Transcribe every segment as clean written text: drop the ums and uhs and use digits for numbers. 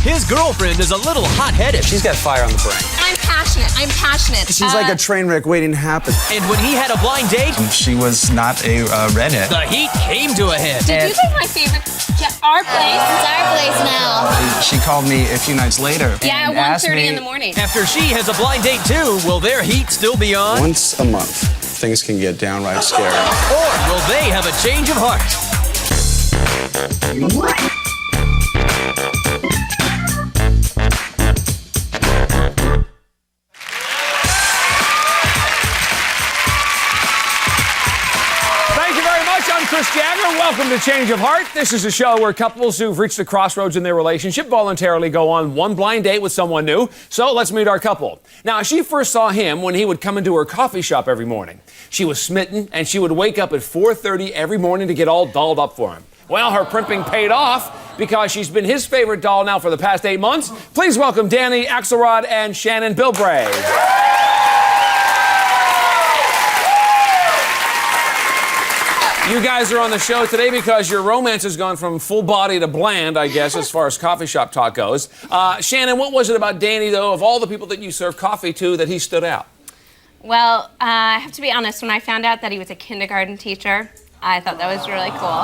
His girlfriend is a little hot-headed. She's got fire on the brain. I'm passionate. She's like a train wreck waiting to happen. And when he had a blind date, She was not a redhead. the heat came to a head. Did you think my favorite? Yeah, our place. It's our place now. She called me a few nights later. Yeah, and at asked 1:30 me, in the morning. After she has a blind date too, will their heat still be on? Once a month, things can get downright scary. Or will they have a change of heart? I'm Chris Jagger. Welcome to Change of Heart. This is a show where couples who've reached a crossroads in their relationship voluntarily go on one blind date with someone new. So let's meet our couple. Now, she first saw him when he would come into her coffee shop every morning. She was smitten, and she would wake up at 4:30 every morning to get all dolled up for him. Well, her primping paid off because she's been his favorite doll now for the past 8 months. Please welcome Danny Axelrod and Shannon Bilbray. You guys are on the show today because your romance has gone from full body to bland, I guess, as far as coffee shop talk goes. Shannon, what was it about Danny, though, of all the people that you serve coffee to, that he stood out? Well, I have to be honest. When I found out that he was a kindergarten teacher, I thought that was really cool.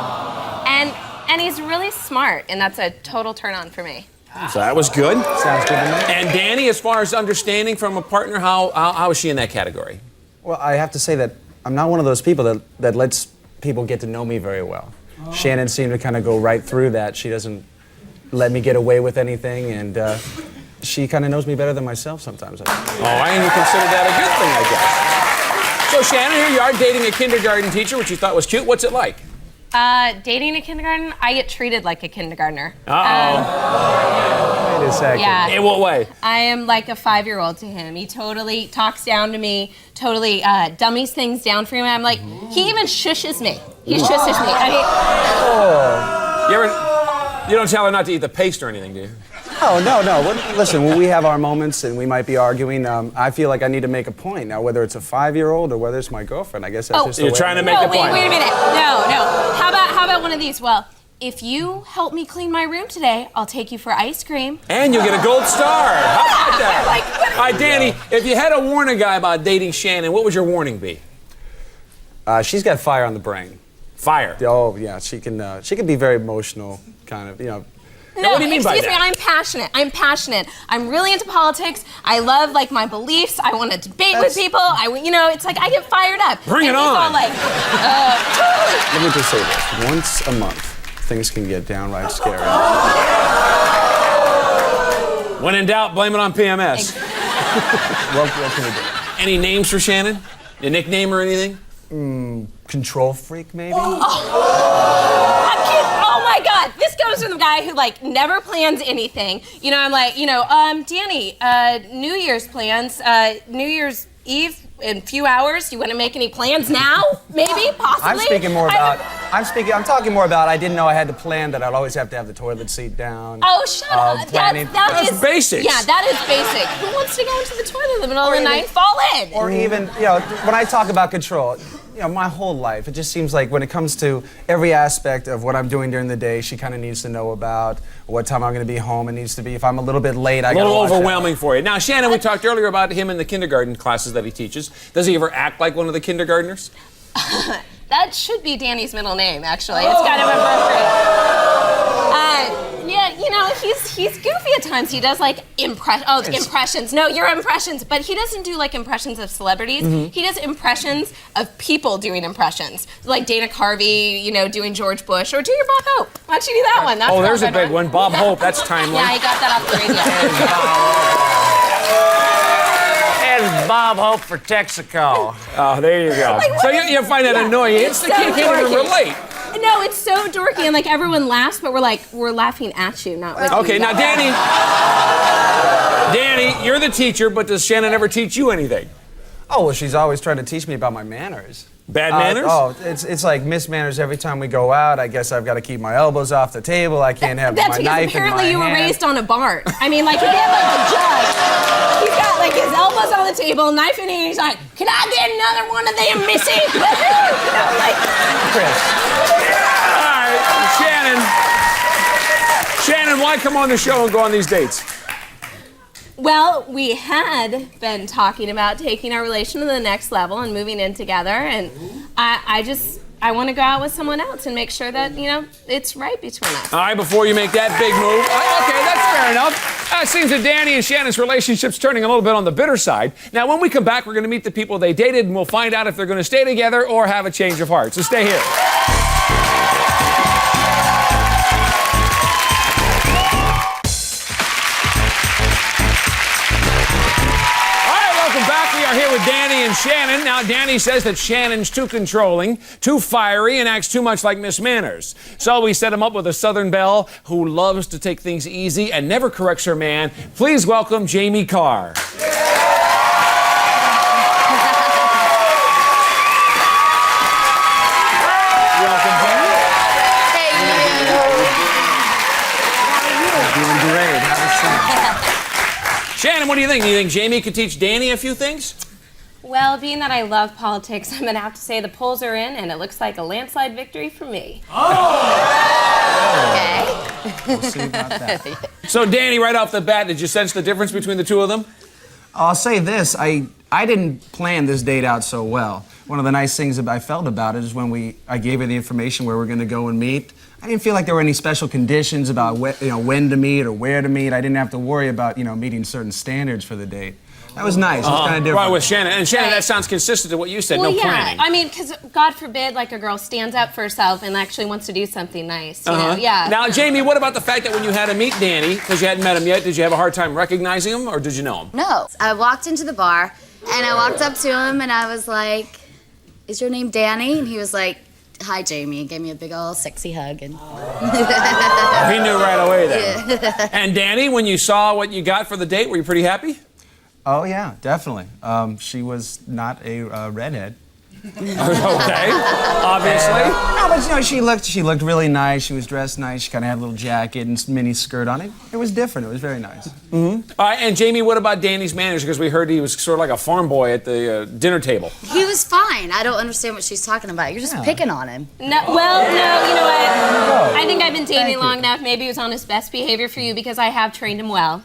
And he's really smart, and that's a total turn on for me. So that was good. Sounds good to me. And Danny, as far as understanding from a partner, how is she in that category? Well, I have to say that I'm not one of those people that lets people get to know me very well. Shannon seemed to kind of go right through that. She doesn't let me get away with anything, and she kind of knows me better than myself sometimes. Oh, and you consider that a good thing, I guess. So, Shannon, here you are dating a kindergarten teacher, which you thought was cute. What's it like? Dating a kindergarten, I get treated like a kindergartner. Uh-oh. Wait a second. Yeah. In what way? I am like a 5-year-old to him. He totally talks down to me, totally dummies things down for me. I'm like, he even shushes me. He shushes me. You don't tell her not to eat the paste or anything, do you? Oh, no. Listen, when we have our moments and we might be arguing, I feel like I need to make a point. Now, whether it's a 5-year-old or whether it's my girlfriend, I guess that's just the You're way trying to make No, a point. wait a minute. No. How about one of these? Well, if you help me clean my room today, I'll take you for ice cream. And you'll get a gold star. How about that? Like, All right, Danny, if you had to warn a guy about dating Shannon, what would your warning be? She's got fire on the brain. Fire. Oh, yeah, she can be very emotional, kind of, you know. No, what do you mean by excuse me, that? I'm passionate. I'm really into politics. I love, like, my beliefs. I want to debate with people. It's like I get fired up. Bring it and he's on. all like, totally. Let me just say this. Once a month, things can get downright scary. When in doubt, blame it on PMS. What can we do? Any names for Shannon? A nickname or anything? Control freak, maybe? I'm kidding. Oh my God, this goes from the guy who like never plans anything. I'm like, Danny, New Year's plans, New Year's Eve in a few hours. You want to make any plans now? Maybe, possibly. I'm talking more about I didn't know I had to plan that I'd always have to have the toilet seat down. Oh, shut up. That's basics. Yeah, that is basic. Who wants to go into the toilet in the middle of the night and fall in? Or even, when I talk about control, my whole life, it just seems like when it comes to every aspect of what I'm doing during the day, she kind of needs to know about what time I'm going to be home. It needs to be, if I'm a little bit late, I got to A little watch out. overwhelming for you. Now, Shannon, we talked earlier about him in the kindergarten classes that he teaches. Does he ever act like one of the kindergartners? That should be Danny's middle name, actually. It's kind of appropriate. He's goofy at times. He does like impressions. No, your impressions. But he doesn't do like impressions of celebrities. Mm-hmm. He does impressions of people doing impressions. Like Dana Carvey, doing George Bush, or do your Bob Hope. Why don't you do that one? That's There's a big one. Bob Hope, that's timely. Yeah, he got that off the radio. And Bob Hope for Texaco. Oh, there you go. So you find that annoying. It's the kid can't even relate. No, it's so dorky, and like everyone laughs, but we're laughing at you, not with you. Okay, now Danny, you're the teacher, but does Shannon ever teach you anything? Oh, well, she's always trying to teach me about my manners. Bad manners? It's like mismanners every time we go out. I guess I've got to keep my elbows off the table. I can't have my knife in my hand. That's because apparently you were raised on a barn. I mean, like, if you have like a judge, he's got like his elbows on the table, knife in hand, he's like, can I get another one of them, Missy? Chris. All right, Shannon, why come on the show and go on these dates? Well, we had been talking about taking our relation to the next level and moving in together, and I want to go out with someone else and make sure that, it's right between us. All right, before you make that big move. Okay, that's fair enough. It seems that Danny and Shannon's relationship's turning a little bit on the bitter side. Now, when we come back, we're going to meet the people they dated, and we'll find out if they're going to stay together or have a change of heart. So stay here. Here with Danny and Shannon. Now, Danny says that Shannon's too controlling, too fiery, and acts too much like Miss Manners. So we set him up with a Southern belle who loves to take things easy and never corrects her man. Please welcome Jamie Carr. Welcome, Jamie. Hey, you. Doing great. Have a seat. Shannon, what do you think? Do you think Jamie could teach Danny a few things? Well, being that I love politics, I'm going to have to say the polls are in, and it looks like a landslide victory for me. Okay. We'll see about that. So, Danny, right off the bat, did you sense the difference between the two of them? I'll say this, I didn't plan this date out so well. One of the nice things that I felt about it is when I gave her the information where we're going to go and meet, I didn't feel like there were any special conditions about when to meet or where to meet. I didn't have to worry about meeting certain standards for the date. That was nice. It was kind of different. Right, with Shannon. And Shannon, that sounds consistent to what you said, Well, no yeah. planning. I mean, because God forbid, like, a girl stands up for herself and actually wants to do something nice, you know? Yeah. Now, Jamie, what about the fact that when you had to meet Danny, because you hadn't met him yet, did you have a hard time recognizing him, or did you know him? No. I walked into the bar, and I walked up to him, and I was like, "Is your name Danny?" And he was like, "Hi, Jamie," and gave me a big old sexy hug. And He knew right away then. Yeah. And Danny, when you saw what you got for the date, were you pretty happy? Oh, yeah, definitely. She was not a redhead. Okay, obviously. No, but she looked really nice. She was dressed nice. She kind of had a little jacket and mini skirt on it. It was different. It was very nice. Mm-hmm. All right, and Jamie, what about Danny's manners? Because we heard he was sort of like a farm boy at the dinner table. he was fine. I don't understand what she's talking about. You're just picking on him. No, well, no, you know what? I think I've been dating long enough. Maybe he was on his best behavior for you because I have trained him well.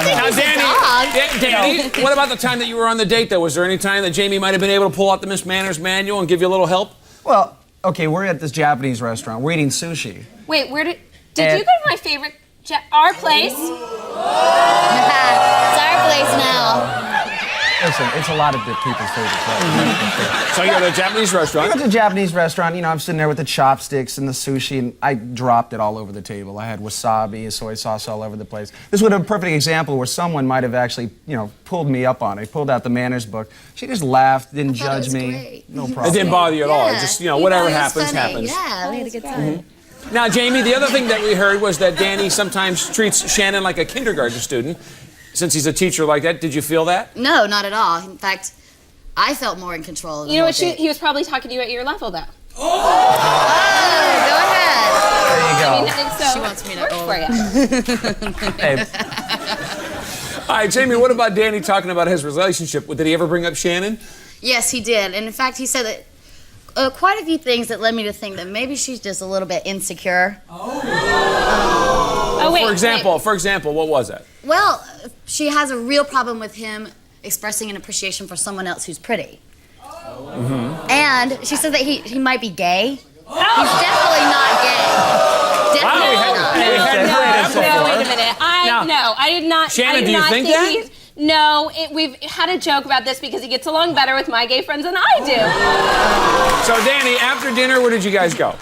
Now, Danny, what about the time that you were on the date, though? Was there any time that Jamie might have been able to pull out the Miss Manners manual and give you a little help? Well, okay, we're at this Japanese restaurant. We're eating sushi. Wait, where did you go to my favorite, our place? It's our place now. Listen, it's a lot of people's favorite place. So you're at a Japanese restaurant? We went to a Japanese restaurant. I'm sitting there with the chopsticks and the sushi, and I dropped it all over the table. I had wasabi and soy sauce all over the place. This would have been a perfect example where someone might have actually, pulled me up on it, pulled out the manners book. She just laughed, didn't judge me. Great. No It problem. didn't bother you at all. It just, whatever happens, funny. happens. Yeah, we had a good time. Now, Jamie, the other thing that we heard was that Danny sometimes treats Shannon like a kindergarten student. Since he's a teacher like that, did you feel that? No, not at all. In fact, I felt more in control of the You know whole what? date. He was probably talking to you at your level, though. Oh, go ahead. There you go. I mean, so She wants me to worked for you. Hey, All right, Jamie, what about Danny talking about his relationship? Did he ever bring up Shannon? Yes, he did. And in fact, he said that quite a few things that led me to think that maybe she's just a little bit insecure. Oh, wait. For example, what was that? Well, she has a real problem with him expressing an appreciation for someone else who's pretty. Mm-hmm. And she said that he might be gay. He's definitely not gay. Definitely not. No, wait a minute. I did not. Shannon, do you think that? No, we've had a joke about this because he gets along better with my gay friends than I do. So, Danny, after dinner, where did you guys go?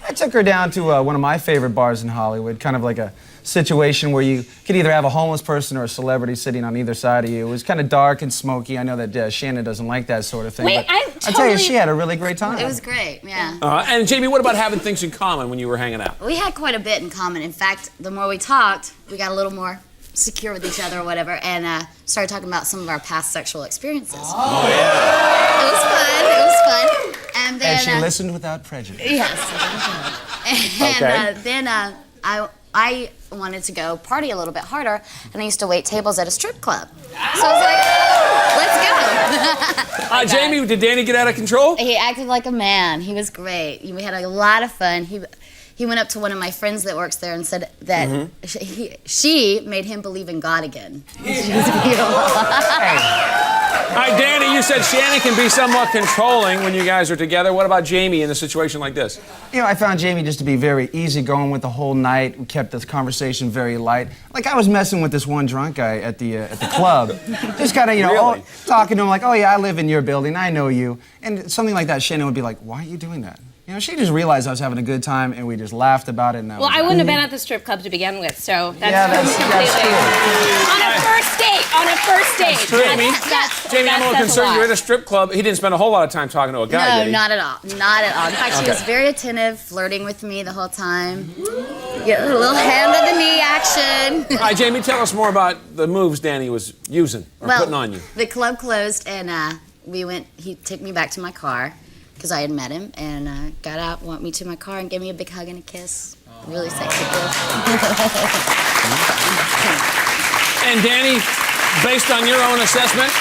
I took her down to one of my favorite bars in Hollywood, kind of like a situation where you could either have a homeless person or a celebrity sitting on either side of you. It was kind of dark and smoky. I know that Shannon doesn't like that sort of thing. Wait, but I tell you, she had a really great time. It was great, yeah. And Jamie, what about having things in common when you were hanging out? We had quite a bit in common. In fact, the more we talked, we got a little more secure with each other or whatever, and started talking about some of our past sexual experiences. Oh, yeah. It was fun. And then And she listened without prejudice. yes. And Okay. then I wanted to go party a little bit harder, and I used to wait tables at a strip club. So I was like, let's go. Jamie, did Danny get out of control? He acted like a man. He was great. We had a lot of fun. he went up to one of my friends that works there and said that she made him believe in God again. She was beautiful. All right, Danny, you said Shannon can be somewhat controlling when you guys are together. What about Jamie in a situation like this? You know, I found Jamie just to be very easygoing with the whole night. We kept the conversation very light. Like I was messing with this one drunk guy at the club. Just kind of, you know, Really? talking to him like, oh yeah, I live in your building, I know you. And something like that, Shannon would be like, why are you doing that? You know, she just realized I was having a good time, and we just laughed about it. And Well, I wouldn't have been at the strip club to begin with, so that's, Yeah, that's completely on a first date. On a first date. Jamie, Jamie, I'm a little concerned. You're at a strip club. He didn't spend a whole lot of time talking to a guy, No, did he? not at all. Not at all. In fact, she was very attentive, flirting with me the whole time. Get a little hand on the knee action. All right, Jamie, tell us more about the moves Danny was using or putting on you. The club closed, and we went. He took me back to my car because I had met him, and got out, went me to my car, and gave me a big hug and a kiss. Really sexy kiss. And Danny, based on your own assessment,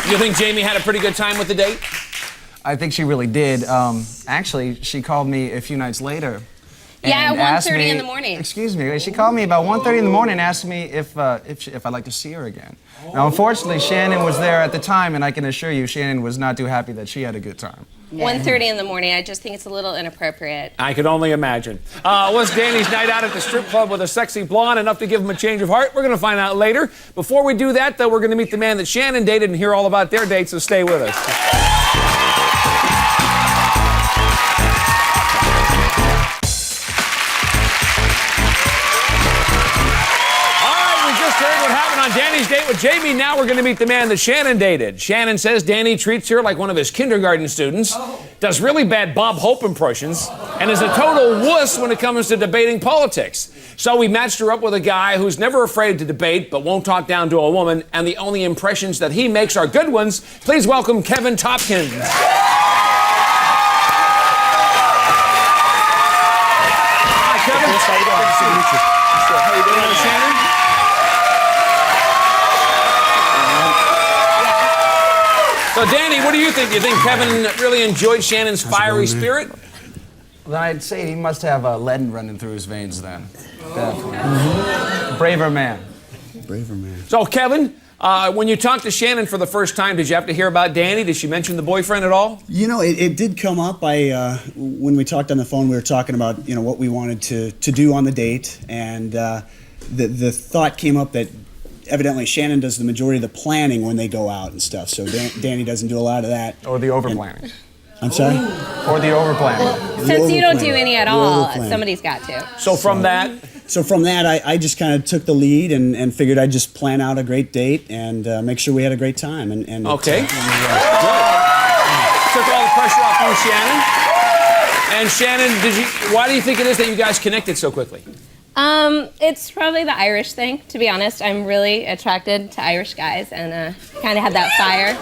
you think Jamie had a pretty good time with the date? I think she really did. Actually, she called me a few nights later. Yeah, and at asked 1:30 me- in the morning. Excuse me. She called me about 1:30 in the morning and asked me if I'd like to see her again. Now, unfortunately, Shannon was there at the time, and I can assure you, Shannon was not too happy that she had a good time. 1:30 in the morning. I just think it's a little inappropriate. I could only imagine. Was Danny's night out at the strip club with a sexy blonde enough to give him a change of heart? We're going to find out later. Before we do that, though, we're going to meet the man that Shannon dated and hear all about their dates, so stay with us. On Danny's date with Jamie, now we're going to meet the man that Shannon dated. Shannon says Danny treats her like one of his kindergarten students, does really bad Bob Hope impressions, and is a total wuss when it comes to debating politics. So we matched her up with a guy who's never afraid to debate but won't talk down to a woman, and the only impressions that he makes are good ones. Please welcome Kevin Topkins. Hi, Kevin. Good to meet you. How are you doing, Shannon? So, Danny, what do you think? Do you think Kevin really enjoyed Shannon's fiery spirit? Then I'd say he must have lead running through his veins then. Definitely. Braver man. Braver man. So, Kevin, when you talked to Shannon for the first time, did you have to hear about Danny? Did she mention the boyfriend at all? You know, it did come up. When we talked on the phone, we were talking about, you know, what we wanted to do on the date. And the thought came up that evidently Shannon does the majority of the planning when they go out and stuff. So Danny doesn't do a lot of that. Or the over-planning. I'm sorry? Or the over-planning. Since you don't do any at all, overplanning. somebody's got to. So from that, I just kind of took the lead and figured I'd just plan out a great date and make sure we had a great time. Okay. Good. Took all the pressure off you, Shannon. And Shannon, why do you think it is that you guys connected so quickly? It's probably the Irish thing, to be honest. I'm really attracted to Irish guys and kind of had that fire.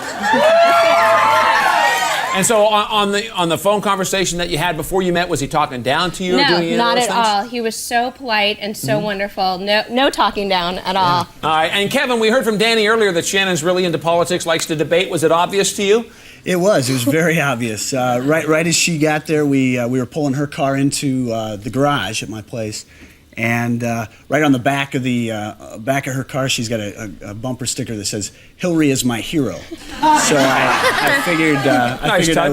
And so on the phone conversation that you had before you met, was he talking down to you? No, or doing any not of those at things? all. He was so polite and so wonderful. No talking down at all. All right, and Kevin, we heard from Danny earlier that Shannon's really into politics, likes to debate. Was it obvious to you? It was very obvious. Right as she got there, we were pulling her car into the garage at my place. And right on the back of her car, she's got a bumper sticker that says "Hillary is my hero." So I figured I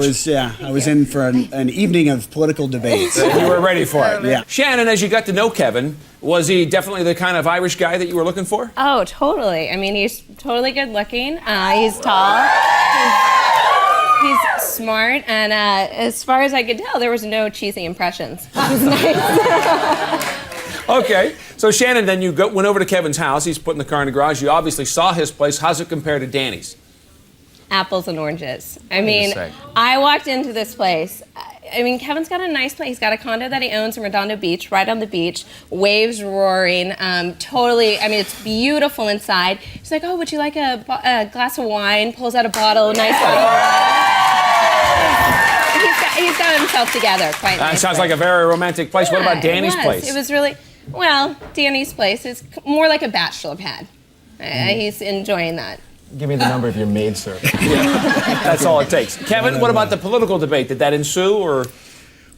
was in for an evening of political debates. You were ready for it. Yeah. Shannon, as you got to know Kevin, was he definitely the kind of Irish guy that you were looking for? Oh, totally. I mean, he's totally good looking. He's tall. He's smart. And as far as I could tell, there was no cheesy impressions. Which was nice. Okay, so Shannon, then you went over to Kevin's house. He's putting the car in the garage. You obviously saw his place. How's it compare to Danny's? Apples and oranges. I mean, I walked into this place. I mean, Kevin's got a nice place. He's got a condo that he owns in Redondo Beach, right on the beach, waves roaring, totally, I mean, it's beautiful inside. He's like, oh, would you like a glass of wine? Pulls out a bottle, nice bottle of wine. He's got himself together quite nicely. Sounds like a very romantic place. What about Danny's place? It was really, well, Danny's place is more like a bachelor pad. He's enjoying that. Give me the number of your maidservant. That's all it takes. Kevin, what about the political debate? Did that ensue, or?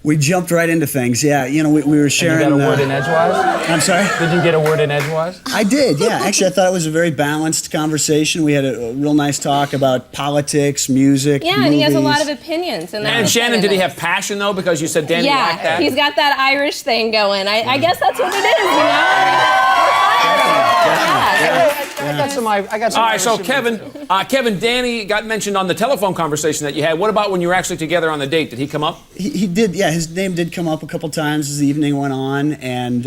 We jumped right into things. Yeah, you know, we were sharing. You got a word in edgewise? I'm sorry? Did you get a word in edgewise? I did, yeah. Actually, I thought it was a very balanced conversation. We had a real nice talk about politics, music, Yeah, movies. and he has a lot of opinions. And Shannon, did he have passion, though? Because you said Danny liked that? Yeah, he's got that Irish thing going. I guess that's what it is, you know? I got some. All right, so Kevin, Danny got mentioned on the telephone conversation that you had. What about when you were actually together on the date? Did he come up? He did, yeah. His name did come up a couple times as the evening went on, and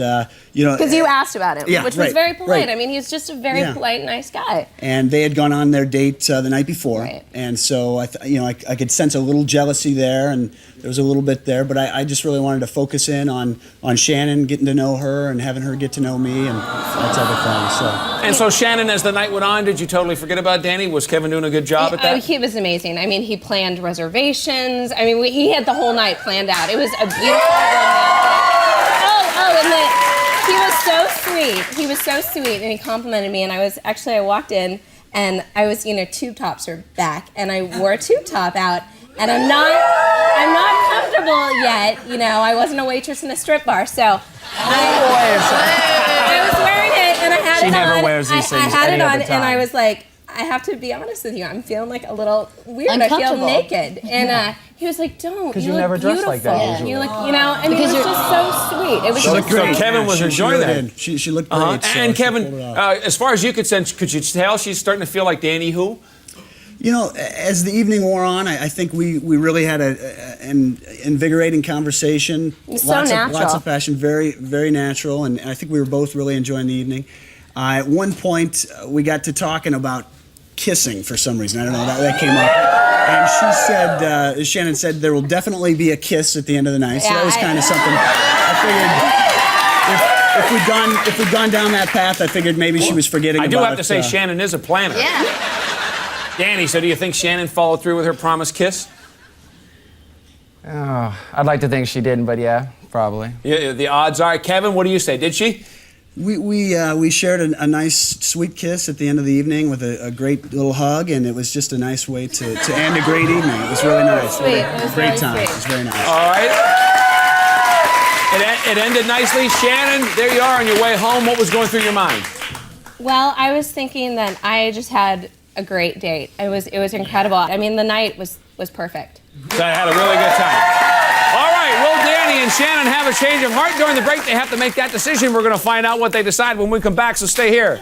you know. Because you asked about him, Yeah, which right, was very polite. right. I mean, he's just a very polite, nice guy. And they had gone on their date the night before, Right. and so I could sense a little jealousy there, and there was a little bit there. But I just really wanted to focus in on Shannon, getting to know her, and having her get to know me, and that type of thing. So. And so Shannon, as the night went on, did you totally forget about Danny? Was Kevin doing a good job at that? He was amazing. I mean, he planned reservations. I mean, he had the whole night planned out. It was a beautiful romantic. He was so sweet. He was so sweet, and he complimented me. And I walked in, and I was, tube tops are back, and I wore a tube top out, and I'm not comfortable yet. I wasn't a waitress in a strip bar, so I was wearing it, and I had She it on. never wears these things I had any it on, other and I time. was like, I have to be honest with you. I'm feeling like a little weird. I feel Uncomfortable. naked, and he was like, "Don't." Because you you look never dress beautiful. like that And usually. you look, and he was just so sweet. It was She looked just great. Kevin was she enjoying really that. did. She looked great. so And she Kevin, pulled it off. as far as you could sense, could you tell she's starting to feel like Danny who? As the evening wore on, I think we really had an invigorating conversation. So lots natural. Of passion, very, very natural, and I think we were both really enjoying the evening. At one point, we got to talking about kissing for some reason. I don't know, that came up. And she said, Shannon said, there will definitely be a kiss at the end of the night. So Yeah, that was kind of something I figured if we'd gone down that path, I figured maybe she was forgetting I about do have to it, say, Shannon is a planner. Yeah. Danny, so do you think Shannon followed through with her promised kiss? Oh, I'd like to think she didn't, but yeah, probably. Yeah, the odds are. Kevin, what do you say? Did she? We shared a nice sweet kiss at the end of the evening with a great little hug, and it was just a nice way to end a great evening. It was really nice. Sweet. It was great really time. sweet. It was very nice. All right. It ended nicely. Shannon, there you are on your way home. What was going through your mind? Well, I was thinking that I just had a great date. It was incredible. I mean, the night was perfect. So I had a really good time. All right, will Danny and Shannon have a change of heart? During the break, they have to make that decision. We're going to find out what they decide when we come back, so stay here.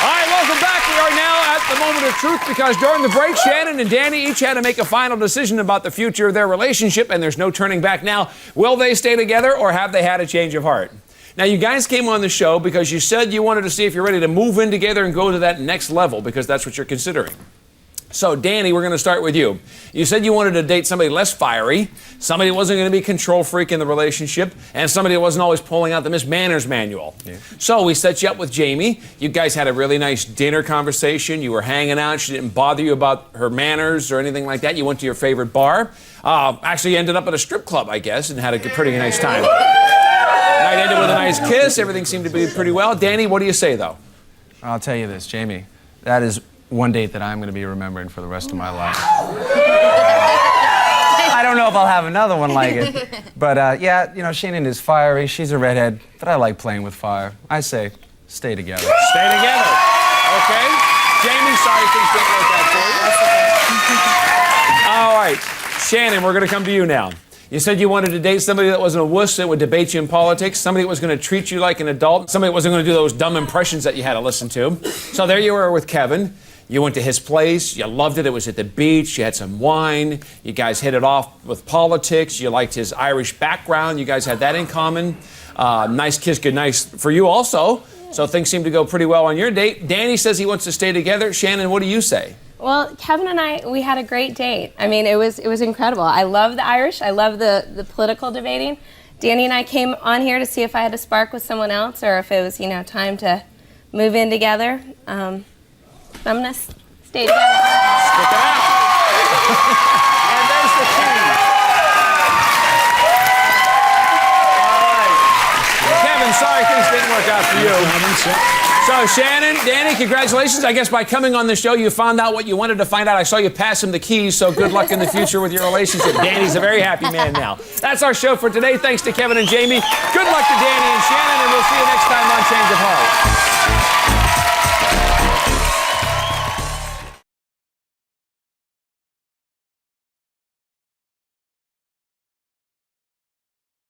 All right, welcome back. We are now at the moment of truth because during the break, Shannon and Danny each had to make a final decision about the future of their relationship, and there's no turning back now. Will they stay together or have they had a change of heart? Now, you guys came on the show because you said you wanted to see if you're ready to move in together and go to that next level because that's what you're considering. So, Danny, we're going to start with you. You said you wanted to date somebody less fiery, somebody who wasn't going to be a control freak in the relationship, and somebody who wasn't always pulling out the Miss Manners manual. Yeah. So we set you up with Jamie. You guys had a really nice dinner conversation. You were hanging out. She didn't bother you about her manners or anything like that. You went to your favorite bar. Actually, you ended up at a strip club, I guess, and had a pretty nice time. Night ended with a nice kiss. Everything seemed to be pretty well. Danny, what do you say, though? I'll tell you this, Jamie. That is one date that I'm going to be remembering for the rest of my life. I don't know if I'll have another one like it. But yeah, Shannon is fiery. She's a redhead, but I like playing with fire. I say, stay together. Stay together. Okay. Jamie, sorry things didn't work out for you. All right. Shannon, we're going to come to you now. You said you wanted to date somebody that wasn't a wuss that would debate you in politics, somebody that was going to treat you like an adult, somebody that wasn't going to do those dumb impressions that you had to listen to. So there you were with Kevin. You went to his place. You loved it. It was at the beach. You had some wine. You guys hit it off with politics. You liked his Irish background. You guys had that in common. Nice kiss, good night for you also. So things seem to go pretty well on your date. Danny says he wants to stay together. Shannon, what do you say? Well, Kevin and we had a great date. I mean, it was incredible. I love the Irish. I love the political debating. Danny and I came on here to see if I had a spark with someone else or if it was, time to move in together. I'm gonna stay together. Stick it out. And there's the key. All right. Kevin, sorry things didn't work out for you. So, Shannon, Danny, congratulations. I guess by coming on the show, you found out what you wanted to find out. I saw you pass him the keys, so good luck in the future with your relationship. Danny's a very happy man now. That's our show for today. Thanks to Kevin and Jamie. Good luck to Danny and Shannon, and we'll see you next time on Change of Heart.